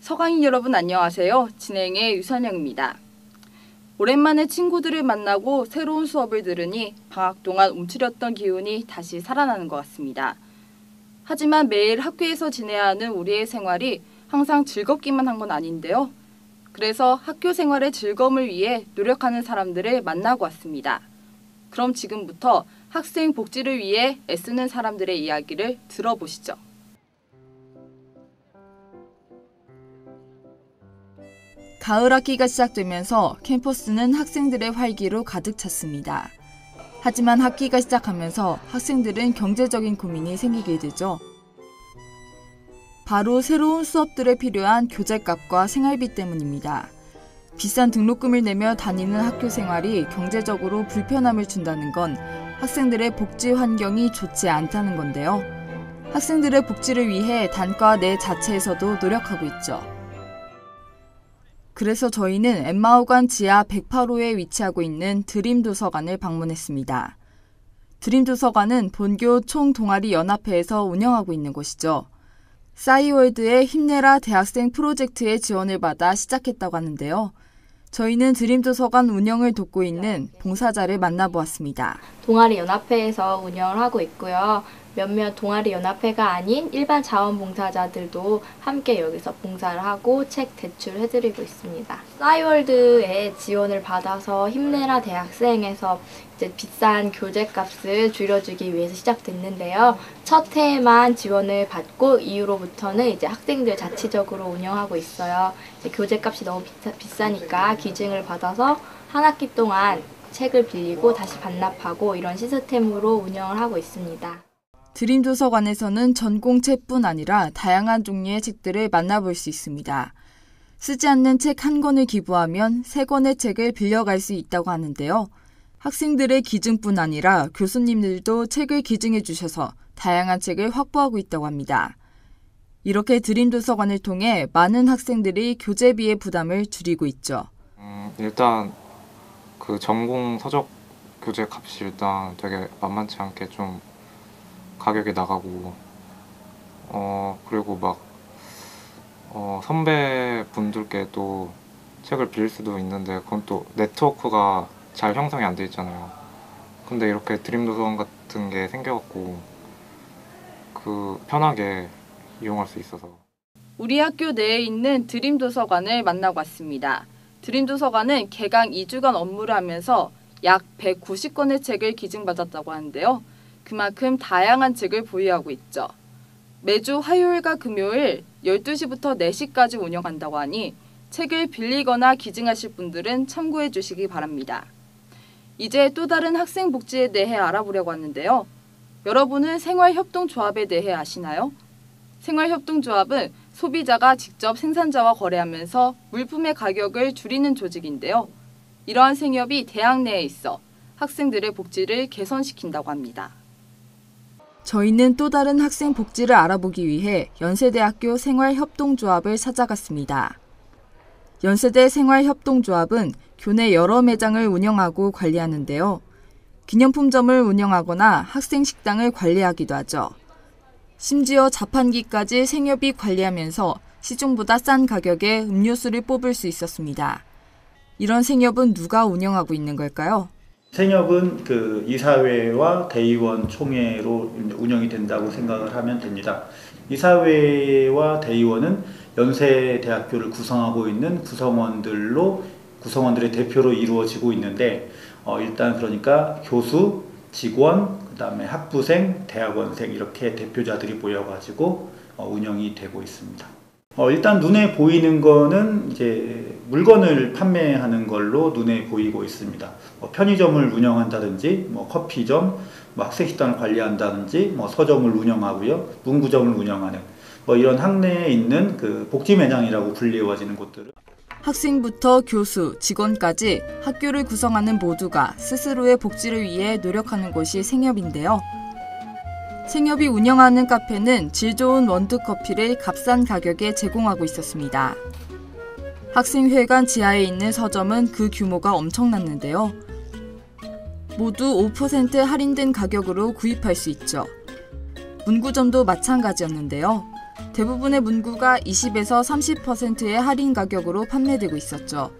서강인 여러분 안녕하세요. 진행의 유선영입니다. 오랜만에 친구들을 만나고 새로운 수업을 들으니 방학 동안 움츠렸던 기운이 다시 살아나는 것 같습니다. 하지만 매일 학교에서 지내야 하는 우리의 생활이 항상 즐겁기만 한 건 아닌데요. 그래서 학교 생활의 즐거움을 위해 노력하는 사람들을 만나고 왔습니다. 그럼 지금부터 학생 복지를 위해 애쓰는 사람들의 이야기를 들어보시죠. 가을 학기가 시작되면서 캠퍼스는 학생들의 활기로 가득 찼습니다. 하지만 학기가 시작하면서 학생들은 경제적인 고민이 생기게 되죠. 바로 새로운 수업들에 필요한 교재값과 생활비 때문입니다. 비싼 등록금을 내며 다니는 학교 생활이 경제적으로 불편함을 준다는 건 학생들의 복지 환경이 좋지 않다는 건데요. 학생들의 복지를 위해 단과 내 자체에서도 노력하고 있죠. 그래서 저희는 엠마오관 지하 108호에 위치하고 있는 드림도서관을 방문했습니다. 드림도서관은 본교 총동아리연합회에서 운영하고 있는 곳이죠. 싸이월드의 힘내라 대학생 프로젝트의 지원을 받아 시작했다고 하는데요. 저희는 드림도서관 운영을 돕고 있는 봉사자를 만나보았습니다. 동아리연합회에서 운영을 하고 있고요. 몇몇 동아리연합회가 아닌 일반 자원봉사자들도 함께 여기서 봉사를 하고 책 대출해드리고 있습니다. 싸이월드의 지원을 받아서 힘내라 대학생에서 이제 비싼 교재값을 줄여주기 위해서 시작됐는데요. 첫 해에만 지원을 받고 이후로부터는 이제 학생들 자치적으로 운영하고 있어요. 이제 교재값이 너무 비싸니까 기증을 받아서 한 학기 동안 책을 빌리고 다시 반납하고 이런 시스템으로 운영을 하고 있습니다. 드림도서관에서는 전공책뿐 아니라 다양한 종류의 책들을 만나볼 수 있습니다. 쓰지 않는 책 한 권을 기부하면 3권의 책을 빌려갈 수 있다고 하는데요. 학생들의 기증뿐 아니라 교수님들도 책을 기증해 주셔서 다양한 책을 확보하고 있다고 합니다. 이렇게 드림도서관을 통해 많은 학생들이 교재비의 부담을 줄이고 있죠. 일단 그 전공 서적 교재 값이 일단 되게 만만치 않게 좀 가격이 나가고 그리고 막 선배분들께 또 책을 빌릴 수도 있는데 그건 또 네트워크가 잘 형성이 안 돼 있잖아요. 근데 이렇게 드림도서관 같은 게 생겨갖고 편하게 이용할 수 있어서. 우리 학교 내에 있는 드림도서관을 만나고 왔습니다. 드림도서관은 개강 2주간 업무를 하면서 약 190권의 책을 기증받았다고 하는데요. 그만큼 다양한 책을 보유하고 있죠. 매주 화요일과 금요일 12시부터 4시까지 운영한다고 하니 책을 빌리거나 기증하실 분들은 참고해 주시기 바랍니다. 이제 또 다른 학생 복지에 대해 알아보려고 하는데요. 여러분은 생활협동조합에 대해 아시나요? 생활협동조합은 소비자가 직접 생산자와 거래하면서 물품의 가격을 줄이는 조직인데요. 이러한 생협이 대학 내에 있어 학생들의 복지를 개선시킨다고 합니다. 저희는 또 다른 학생 복지를 알아보기 위해 연세대학교 생활협동조합을 찾아갔습니다. 연세대 생활협동조합은 교내 여러 매장을 운영하고 관리하는데요. 기념품점을 운영하거나 학생 식당을 관리하기도 하죠. 심지어 자판기까지 생협이 관리하면서 시중보다 싼 가격에 음료수를 뽑을 수 있었습니다. 이런 생협은 누가 운영하고 있는 걸까요? 생협은 그 이사회와 대의원 총회로 운영이 된다고 생각을 하면 됩니다. 이사회와 대의원은 연세대학교를 구성하고 있는 구성원들의 대표로 이루어지고 있는데 일단 그러니까 교수, 직원, 그다음에 학부생, 대학원생 이렇게 대표자들이 모여가지고 운영이 되고 있습니다. 일단 눈에 보이는 거는 이제 물건을 판매하는 걸로 눈에 보이고 있습니다. 편의점을 운영한다든지, 커피점, 학생식당을 관리한다든지, 서점을 운영하고요, 문구점을 운영하는 이런 학내에 있는 그 복지 매장이라고 불리워지는 곳들을 학생부터 교수, 직원까지 학교를 구성하는 모두가 스스로의 복지를 위해 노력하는 곳이 생협인데요. 생협이 운영하는 카페는 질 좋은 원두커피를 값싼 가격에 제공하고 있었습니다. 학생회관 지하에 있는 서점은 그 규모가 엄청났는데요. 모두 5% 할인된 가격으로 구입할 수 있죠. 문구점도 마찬가지였는데요. 대부분의 문구가 20에서 30%의 할인 가격으로 판매되고 있었죠.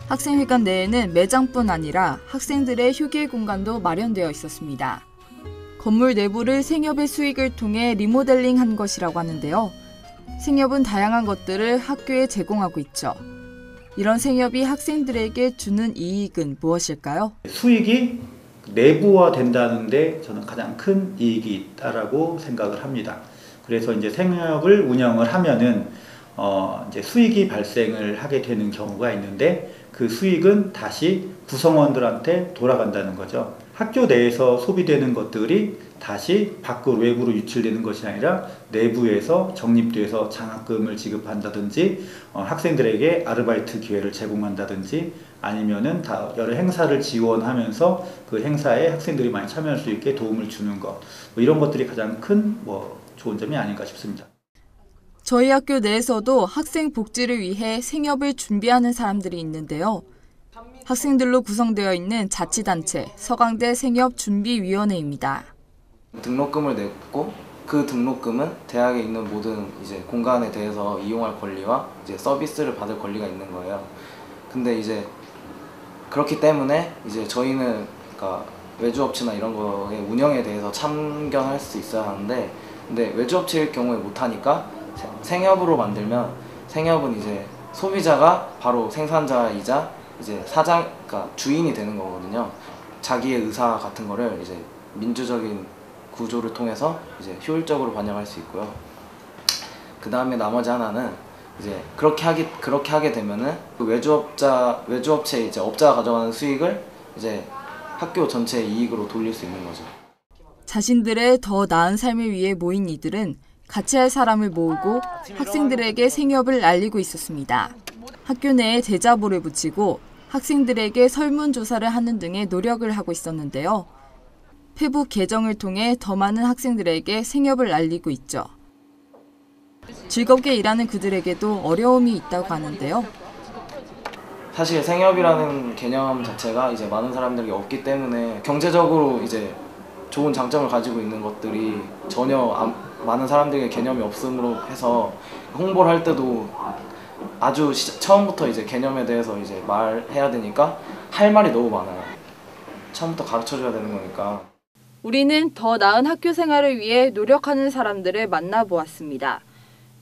학생회관 내에는 매장뿐 아니라 학생들의 휴게 공간도 마련되어 있었습니다. 건물 내부를 생협의 수익을 통해 리모델링한 것이라고 하는데요. 생협은 다양한 것들을 학교에 제공하고 있죠. 이런 생협이 학생들에게 주는 이익은 무엇일까요? 수익이 내부화된다는데 저는 가장 큰 이익이 있다라고 생각을 합니다. 그래서 이제 생협을 운영을 하면은 이제 수익이 발생을 하게 되는 경우가 있는데 그 수익은 다시 구성원들한테 돌아간다는 거죠. 학교 내에서 소비되는 것들이 다시 밖으로 외부로 유출되는 것이 아니라 내부에서 적립돼서 장학금을 지급한다든지 학생들에게 아르바이트 기회를 제공한다든지 아니면은 다 여러 행사를 지원하면서 그 행사에 학생들이 많이 참여할 수 있게 도움을 주는 것 이런 것들이 가장 큰 좋은 점이 아닌가 싶습니다. 저희 학교 내에서도 학생 복지를 위해 생협을 준비하는 사람들이 있는데요. 학생들로 구성되어 있는 자치단체 서강대 생협준비위원회입니다. 등록금을 냈고 그 등록금은 대학에 있는 모든 이제 공간에 대해서 이용할 권리와 이제 서비스를 받을 권리가 있는 거예요. 근데 이제 그렇기 때문에 이제 저희는 그러니까 외주업체나 이런 거의 운영에 대해서 참견할 수 있어야 하는데 근데 외주업체일 경우에 못하니까 생협으로 만들면 생협은 이제 소비자가 바로 생산자이자 이제 그러니까 주인이 되는 거거든요. 자기의 의사 같은 거를 이제 민주적인 구조를 통해서 이제 효율적으로 반영할 수 있고요. 그 다음에 나머지 하나는 이제 그렇게 하게 되면은 그 외주업체 이제 업자가 가져가는 수익을 이제 학교 전체의 이익으로 돌릴 수 있는 거죠. 자신들의 더 나은 삶을 위해 모인 이들은 같이 할 사람을 모으고 학생들에게 생협을 알리고 있었습니다. 학교 내에 대자보를 붙이고 학생들에게 설문조사를 하는 등의 노력을 하고 있었는데요. 페북 계정을 통해 더 많은 학생들에게 생협을 알리고 있죠. 즐겁게 일하는 그들에게도 어려움이 있다고 하는데요. 사실 생협이라는 개념 자체가 이제 많은 사람들이 없기 때문에 경제적으로 이제 좋은 장점을 가지고 있는 것들이 전혀 많은 사람들에게 개념이 없음으로 해서 홍보를 할 때도 아주 처음부터 이제 개념에 대해서 이제 말해야 되니까 할 말이 너무 많아요. 처음부터 가르쳐줘야 되는 거니까. 우리는 더 나은 학교 생활을 위해 노력하는 사람들을 만나보았습니다.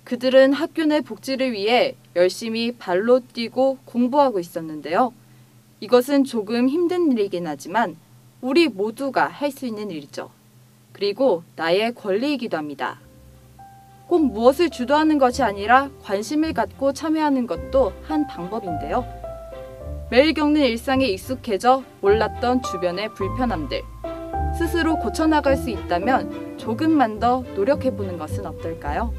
그들은 학교 내 복지를 위해 열심히 발로 뛰고 공부하고 있었는데요. 이것은 조금 힘든 일이긴 하지만 우리 모두가 할 수 있는 일이죠. 그리고 나의 권리이기도 합니다. 꼭 무엇을 주도하는 것이 아니라 관심을 갖고 참여하는 것도 한 방법인데요. 매일 겪는 일상에 익숙해져 몰랐던 주변의 불편함들, 스스로 고쳐나갈 수 있다면 조금만 더 노력해보는 것은 어떨까요?